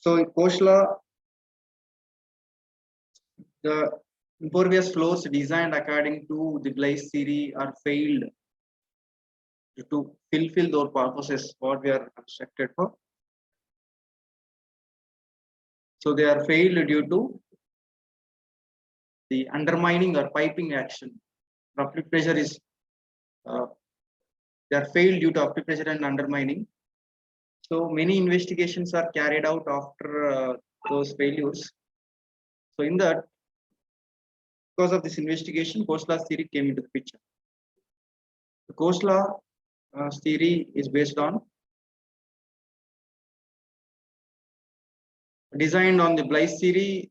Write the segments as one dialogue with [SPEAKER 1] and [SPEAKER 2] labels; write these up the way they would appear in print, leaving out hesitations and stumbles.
[SPEAKER 1] So in Khosla, the impervious floors designed according to the Blaise theory are failed to fulfill those purposes what we are constructed for. So they are failed due to the undermining or piping action. Uplift pressure is they are failed due to uplift pressure and undermining. So many investigations are carried out after those failures. So in that, because of this investigation, Khosla's theory came into the picture. The Khosla theory is based on designed on the Blaise theory.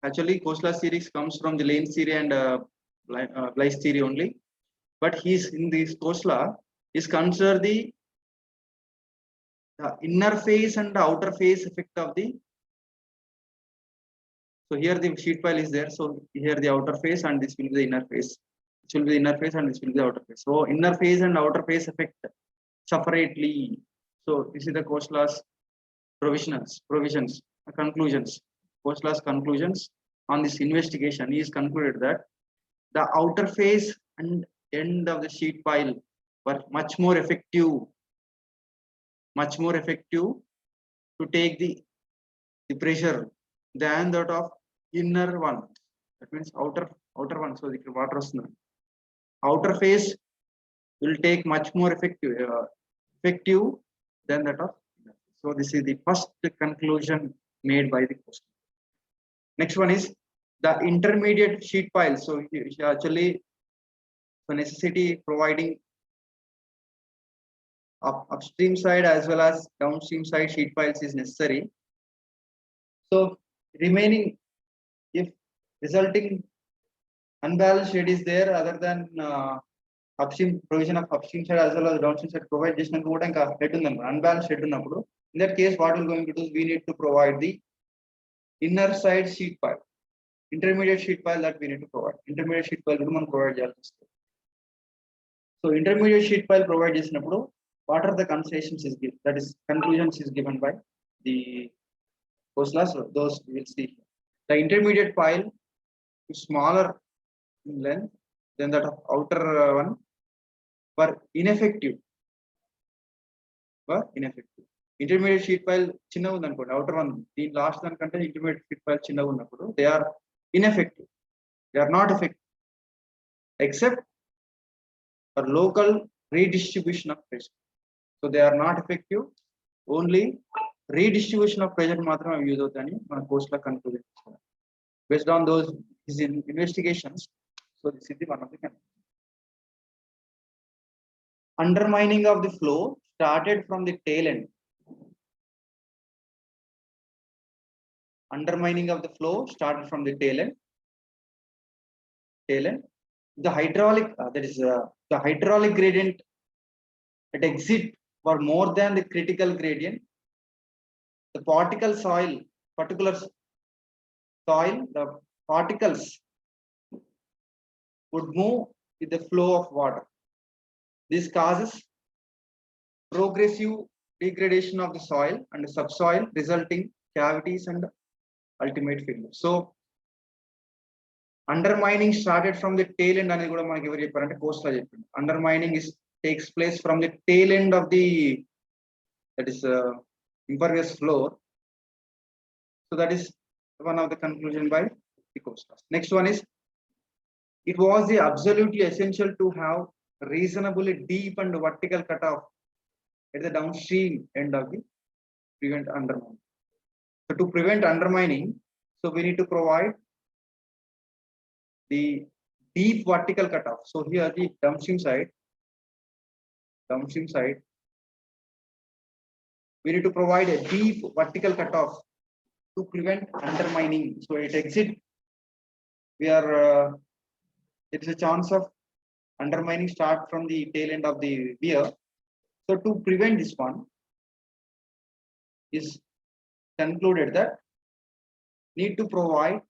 [SPEAKER 1] Actually, Khosla's theory comes from the Lane theory and Blaise theory only. But he's in this Khosla is considered the inner phase and the outer phase effect of the. So here the sheet pile is there. So here the outer phase and this will be the inner phase. This will be the inner phase and this will be the outer phase. So inner phase and outer phase effect separately. So this is the Khosla's provisions, conclusions. Khosla's conclusions on this investigation. He is concluded that the outer phase and end of the sheet pile were much more effective to take the pressure than that of inner one. That means outer one. So the water outer phase will take much more effective than that of inner. So this is the first conclusion made by the Khosla. Next one is the intermediate sheet pile. So actually the necessity providing upstream side as well as downstream side sheet piles is necessary. So remaining, if resulting unbalanced shade is there other than upstream provision of upstream side as well as downstream side provide just unbalanced shade. In that case, what we're going to do is we need to provide the inner side sheet pile, intermediate sheet pile that we need to provide. Intermediate sheet pile provide. So intermediate sheet pile provide is what are the considerations is given, that is conclusions is given by the Khosla. So those we will see. The intermediate pile is smaller in length than that of outer one, but ineffective. Intermediate sheet pile chinna undanukondi, outer one the last one content intermediate sheet pile chinna unnappudu they are ineffective. They are not effective except for local redistribution of pressure. So they are not effective. Only redistribution of pressure matrame use avutani mana Khosla conclusion based on those investigations. So this is the one of the conclusion. Undermining of the flow started from the tail end. Undermining of the flow started from the tail end. The hydraulic the hydraulic gradient at exit were more than the critical gradient. The particular soil, the particles would move with the flow of water. This causes progressive degradation of the soil and the subsoil, resulting cavities and ultimate failure. So undermining started from the tail end ani kuda manaki evaru chepparante Khosla cheppindi. Undermining takes place from the tail end of the that is impervious floor. So that is one of the conclusion by the Khosla. Next one is it was the absolutely essential to have reasonably deep and vertical cutoff at the downstream end of the prevent undermining. So to prevent undermining, so we need to provide the deep vertical cutoff. So here the downstream side, we need to provide a deep vertical cutoff to prevent undermining. So at exit, we are there is a chance of undermining start from the tail end of the weir. So to prevent this one, is concluded that need to provide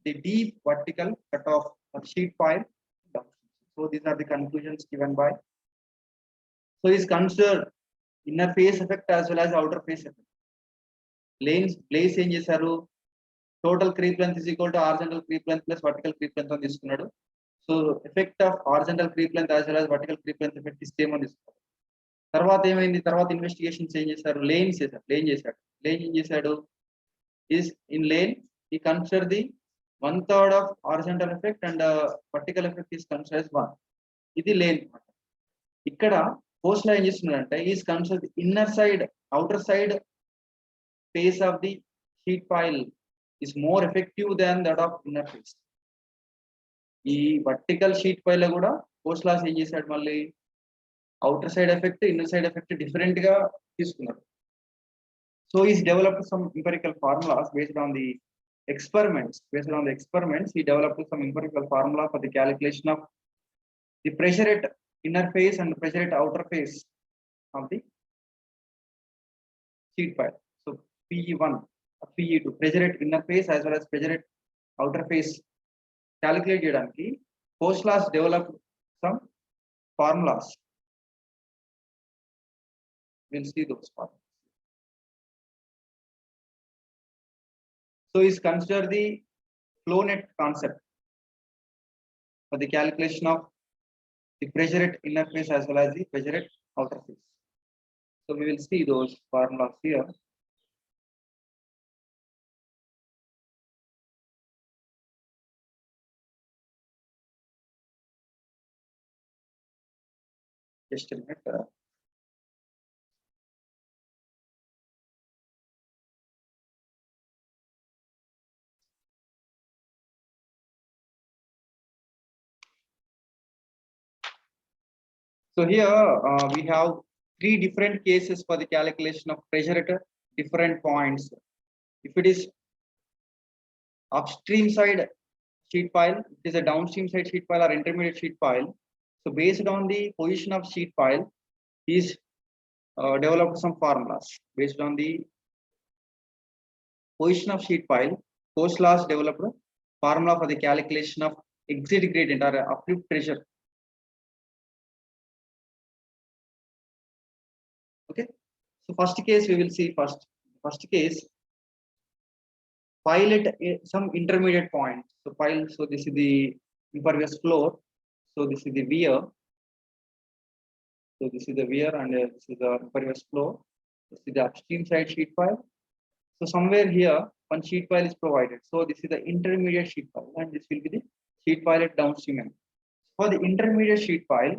[SPEAKER 1] the deep vertical cutoff of sheet pile. So these are the conclusions given by. So is considered inner phase effect as well as outer phase effect. బ్లేస్ ఏం చేశారు, total creep length is equal to horizontal creep length plus vertical creep length అని తీసుకున్నాడు. So effect of horizontal creep length as well as vertical creep length effect is same అని తీసుకున్నాడు. తర్వాత ఏమైంది, తర్వాత investigations ఏం చేశారు, లేన్ ఏం చేశాడు is in lane he consider the 1/3 of horizontal effect and vertical effect is considered as 1. ఇది లేన్. ఇక్కడ పోస్ట్ లో ఏం చేస్తున్నాడంటే is consider the inner side outer side face of the sheet foil is more effective than that of inner face. ఈ vertical sheet Paila కూడా post loss ఏం చేశాడు, మళ్ళీ outer side effect inner side effect different గా తీసుకున్నాడు. So he's developed some empirical formulas based on the experiments. He developed some empirical formula for the calculation of the pressure at inner face and pressure at outer face of the sheet pile. So PE1, PE2, pressure at inner face as well as pressure at outer face calculate cheyadaniki Postlas developed some formulas. We'll see those formulas. So is consider the flow net concept for the calculation of the pressure at inner face as well as the pressure at outer face. So we will see those formulas here. Just a minute. So here we have 3 different cases for the calculation of pressure at different points. If it is upstream side sheet pile, it is a downstream side sheet pile or intermediate sheet pile. So based on the position of sheet pile, he's developed some formulas. Based on the position of sheet pile, Postlas developed a formula for the calculation of exit gradient or uplift pressure. Okay, so first case we will see first case pile at some intermediate point. So pile, so this is the impervious floor, so this is the weir, so this is the weir and this is the impervious floor. This is the upstream side sheet pile. So somewhere here one sheet pile is provided, so this is the intermediate sheet pile and this will be the sheet pile at downstream end. For the intermediate sheet pile,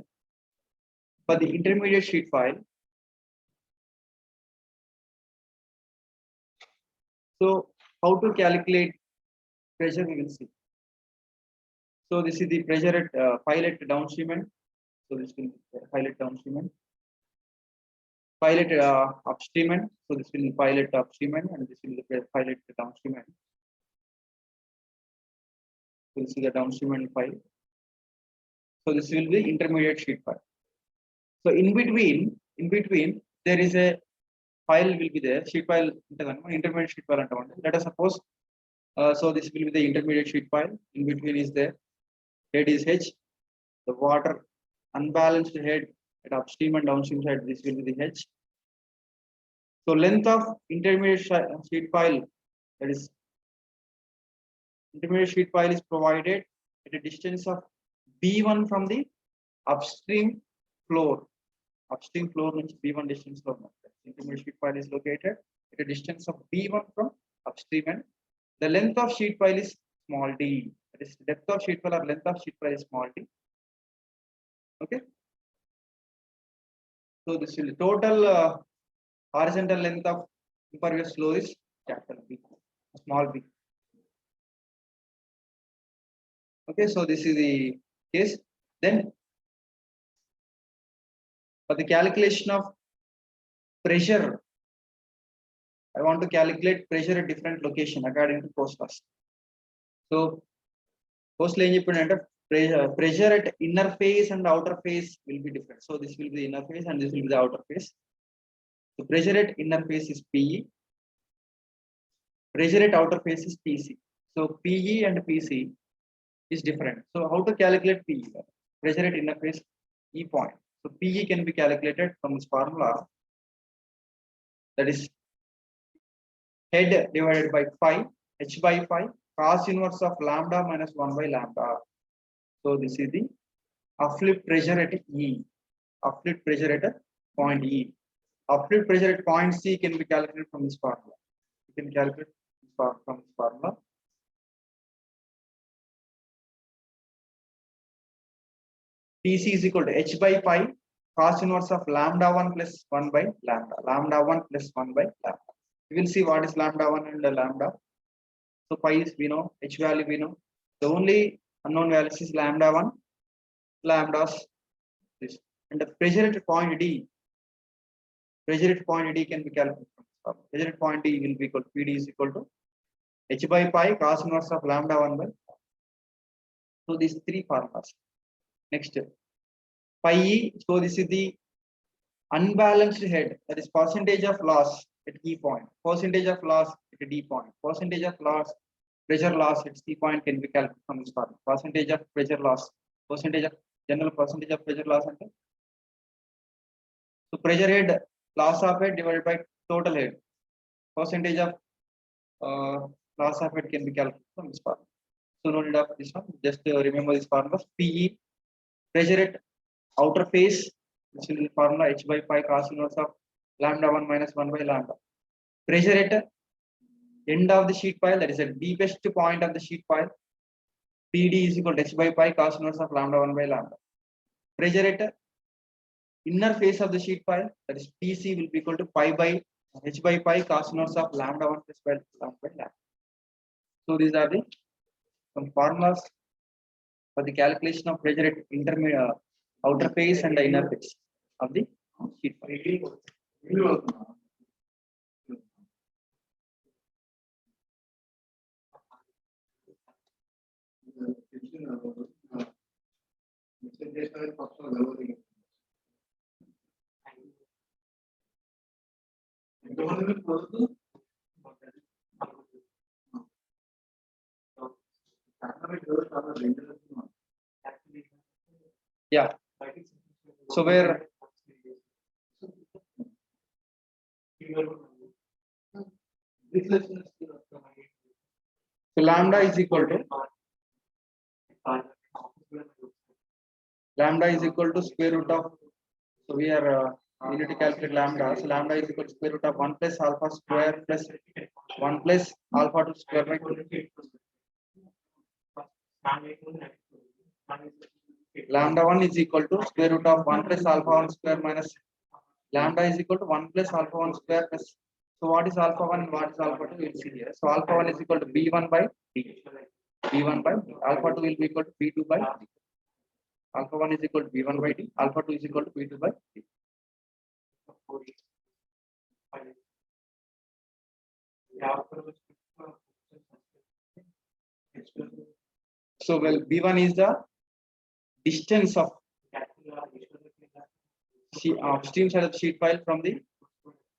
[SPEAKER 1] so how to calculate pressure we will see. So this is the pressure at pile at downstream end. So this will be pile at downstream end. Pile at upstream end. So this will be pile at upstream end and this will be the pile at downstream end. We'll see the downstream end pile. So this will be intermediate sheet pile. So in between there is a pile will be there, sheet pile intermediate sheet pile. Let us suppose so this will be the intermediate sheet pile. In between is there, head is H, the water unbalanced head at upstream and downstream side, this will be the H. So length of intermediate sheet pile, that is intermediate sheet pile, is provided at a distance of B1 from the upstream floor. Upstream floor means B1 distance from intermediate sheet pile is located at a distance of B1 from upstream end. The length of sheet pile is small d. That is depth of sheet pile or length of sheet pile is small d. Okay. So this will total horizontal length of impervious floor is capital B, small b. Okay, so this is the case. Then for the calculation of pressure, I want to calculate pressure at different location according to Postlas. So Postla em cheppindante pressure at inner face and outer face will be different. So this will be the inner face and this will be the outer face. So pressure at inner face is PE, pressure at outer face is PC. So PE and PC is different. So how to calculate PE? Pressure at inner face, E point. So PE can be calculated from this formula, that is head divided by phi, h by phi, cos inverse of lambda minus 1 by lambda. So this is the uplift pressure at E. Uplift pressure at point E. Uplift pressure at point C can be calculated from this formula. You can calculate from this formula. Tc is equal to h by pi cos inverse of lambda 1 plus 1 by lambda. Lambda 1 plus 1 by lambda. We will see what is lambda 1 and lambda. So pi is we know, h value we know. The only unknown values is lambda 1, lambdas this. And the pressure at point D, pressure at point D can be calculated. Pressure at point D will be equal to PD is equal to h by pi cos inverse of lambda 1 by. So these three formulas. Next, pi E. So this is the unbalanced head, that is percentage of loss at E point, percentage of loss at D point, percentage of loss, pressure loss at C point can be calculated from this formula. Percentage of pressure loss, percentage of general percentage of pressure loss. So pressure head, loss of head divided by total head, percentage of loss of head can be calculated from this formula. So no need of this one, just remember this formula. PE, pressure at outer face, which is the formula h by pi cos inverse of lambda 1 minus 1 by lambda. Pressure at end of the sheet pile, that is the deepest point of the sheet pile, PD is equal to h by pi cos inverse of lambda 1 by lambda. Pressure at inner face of the sheet pile, that is PC will be equal to pi by h by pi cos inverse of lambda 1 plus lambda by lambda. So these are the some formulas for the calculation of pressure at intermediate outer face and the inner face of the sheet pile. Yeah. So where so lambda is equal to square root of, so we are we need to calculate lambda. So lambda is equal to square root of 1 plus alpha square plus 1 plus alpha to square by 2. Lambda 1 is equal to square root of 1 plus alpha 1 square minus lambda is equal to 1 plus alpha 1 square plus. So what is alpha 1 and what is alpha 2? We'll see here. So alpha 1 is equal to B1 by D. B1 by D. Alpha 2 will be equal to B2 by D. Alpha 1 is equal to B1 by D. Alpha 2 is equal to B2 by D. So well, B1 is the distance of upstream side of the sheet pile from the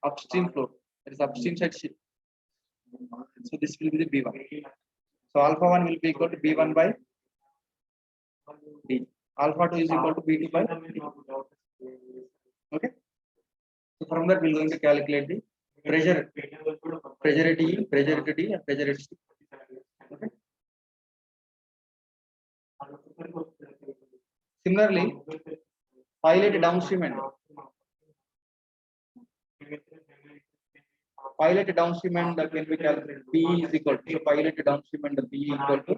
[SPEAKER 1] upstream floor. That is upstream side sheet. So this will be the B1. So alpha 1 will be equal to B1 by D. Alpha 2 is equal to B2 by D. Okay. So from that we're going to calculate the pressure at E, pressure at D, and pressure at C. Okay. Similarly, pilot downstream end. Pilot downstream end can be calculated. P is equal to, so pilot downstream end P equal to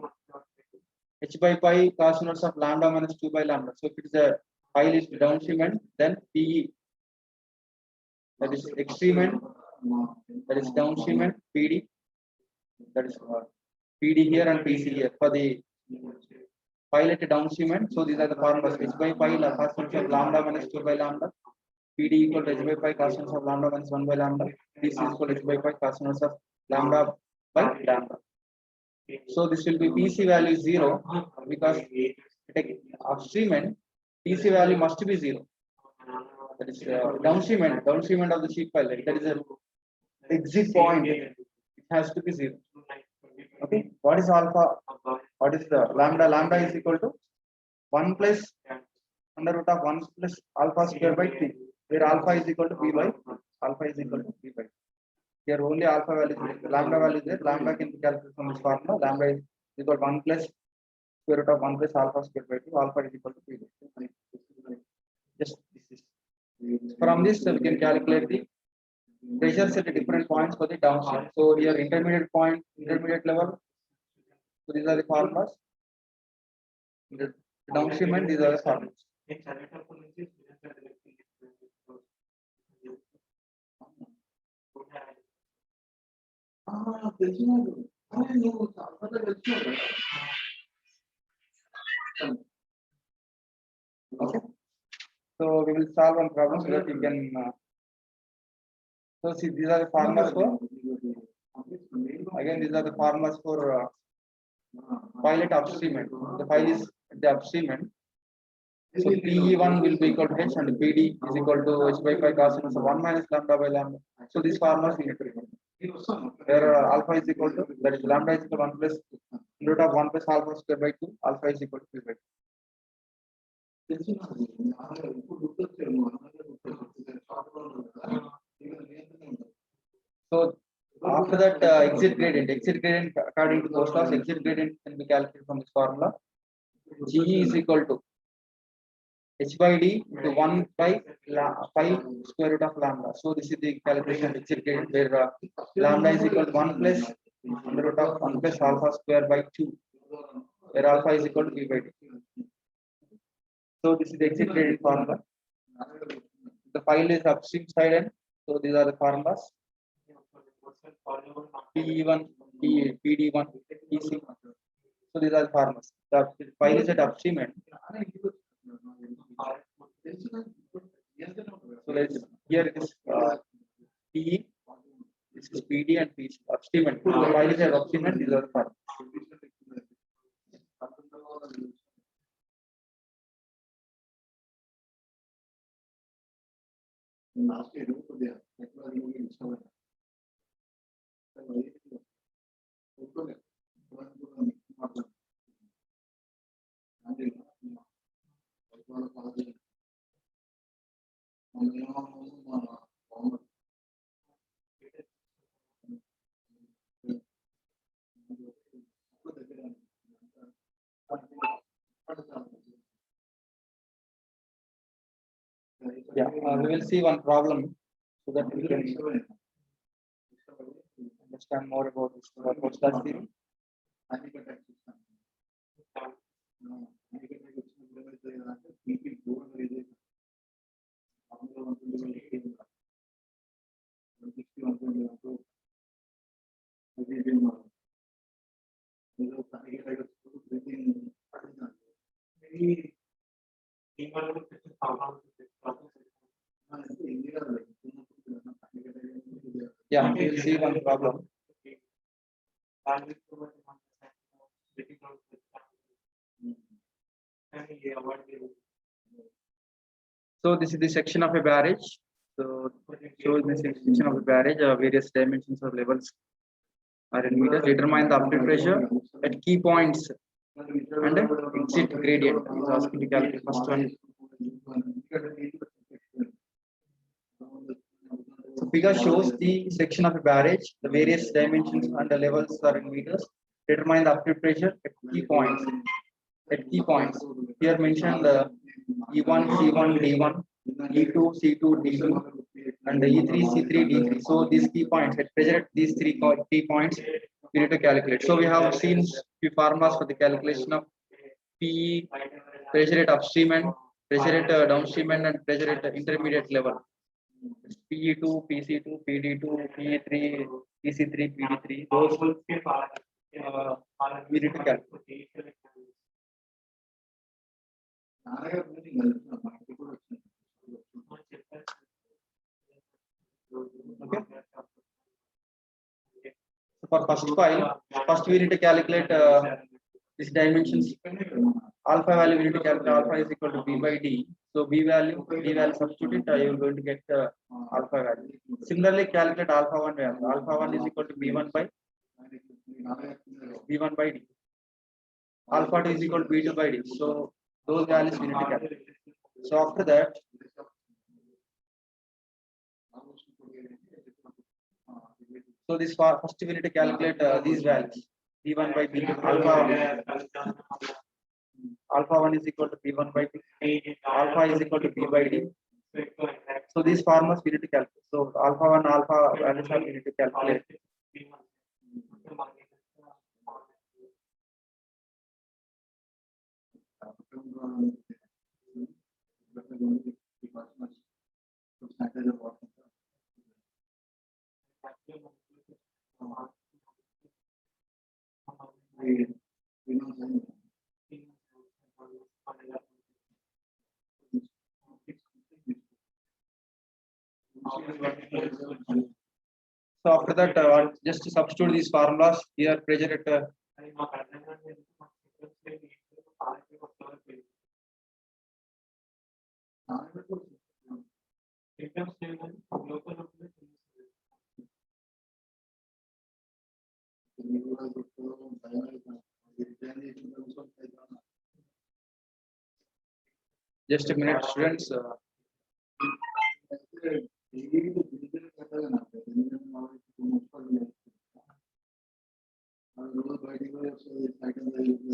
[SPEAKER 1] h by pi cos inverse of lambda minus 2 by lambda. So if it is a pilot downstream end, then PE, that is extreme end, that is downstream end, PD, that is PD here and PC here for the pilot downstream end. So these are the formulas: h by pi cos inverse of lambda minus 2 by lambda, PD equal to h by pi cos inverse of lambda minus 1 by lambda, PC is equal to h by pi cos inverse of lambda by lambda. So this will be PC value 0 because upstream end PC value must be 0. That is downstream end of the sheet pile. That is a exit point. It has to be 0. Okay. What is alpha? What is the lambda? Lambda is equal to 1 plus under root of 1 plus alpha square by 3. Where alpha is equal to b by alpha is equal to b by. Here only alpha value is there. Lambda value is there. Lambda can be calculated from this formula. Lambda is equal to 1 plus square root of 1 plus alpha square by 2. Alpha is equal to 3 by 2. Just this is. From this, we can calculate the pressures at the different points for the downstream. So here intermediate point, intermediate level. So these are the formulas. The downstream and these are the formulas. Okay. So we will solve one problem so that you can. So see, these are the formulas for. Again, these are the formulas for pilot upstream end. The file is at the upstream end. So PE1 will be equal to H and PD is equal to H by 5 cos inverse of 1 minus lambda by lambda. So these formulas we need to remember. Where alpha is equal to, that is lambda is equal to 1 plus root of 1 plus alpha square by 2, alpha is equal to 3 by 2. So after that exit gradient according to Postlaws, exit gradient can be calculated from this formula. GE is equal to H by D to 1 by 5 square root of lambda. So this is the calculation of exit gradient where lambda is equal to 1 plus under root of 1 plus alpha square by 2, where alpha is equal to V by D. So this is the exit gradient formula. The file is upstream side end. So these are the formulas. PE1, PD1, PC. So these are the formulas. The file is at upstream end. So let's here it is PE, this is PD and PC. Upstream end. The file is at upstream end. These are the formulas. Yeah, we will see one problem so that we can understand more about this Postlaws theory. Yeah, we will see one problem. So this is the section of a barrage. So in this section of a barrage, various dimensions or levels are in meters. Determine the upward pressure at key points and exit gradient. Is asking to calculate first one. So figure shows the section of a barrage. The various dimensions and the levels are in meters. Determine the upward pressure at key points. At key points. Here mentioned the E1, C1, D1, E2, C2, D2, and the E3, C3, D3. So these key points, at pressure at these three key points, we need to calculate. So we have seen few formulas for the calculation of PE, pressure at upstream end, pressure at downstream end, and pressure at intermediate level. PE2, PC2, PD2, PE3, PC3, PD3. Those we need to calculate. Okay. So for first file, first we need to calculate these dimensions. Alpha value we need to calculate. Alpha is equal to B by D. So D value substitute it. You are going to get alpha value. Similarly, calculate alpha 1 value. Alpha 1 is equal to B1 by D. Alpha 2 is equal to B2 by D. So those values we need to calculate. So after that, So this first we need to calculate these values. B1 by B2 alpha 1 is equal to B1 by B. Alpha is equal to B by D. So these formulas we need to calculate. So alpha 1 alpha values are we need to calculate. So after that, just to substitute these formulas here, pressure at just a minute, students. So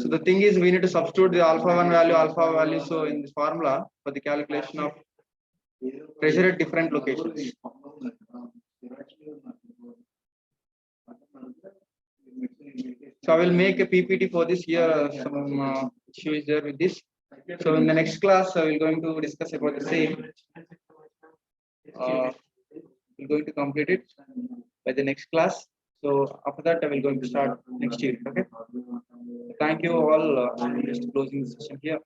[SPEAKER 1] the thing is, we need to substitute the alpha 1 value, alpha value. So in this formula for the calculation of pressure at different locations. So I will make a PPT for this here. Some issue is there with this. So in the next class, I will going to discuss about the same. We're going to complete it by the next class. So after that, I will going to start next year. Okay. Thank you all. I'm just closing the session here.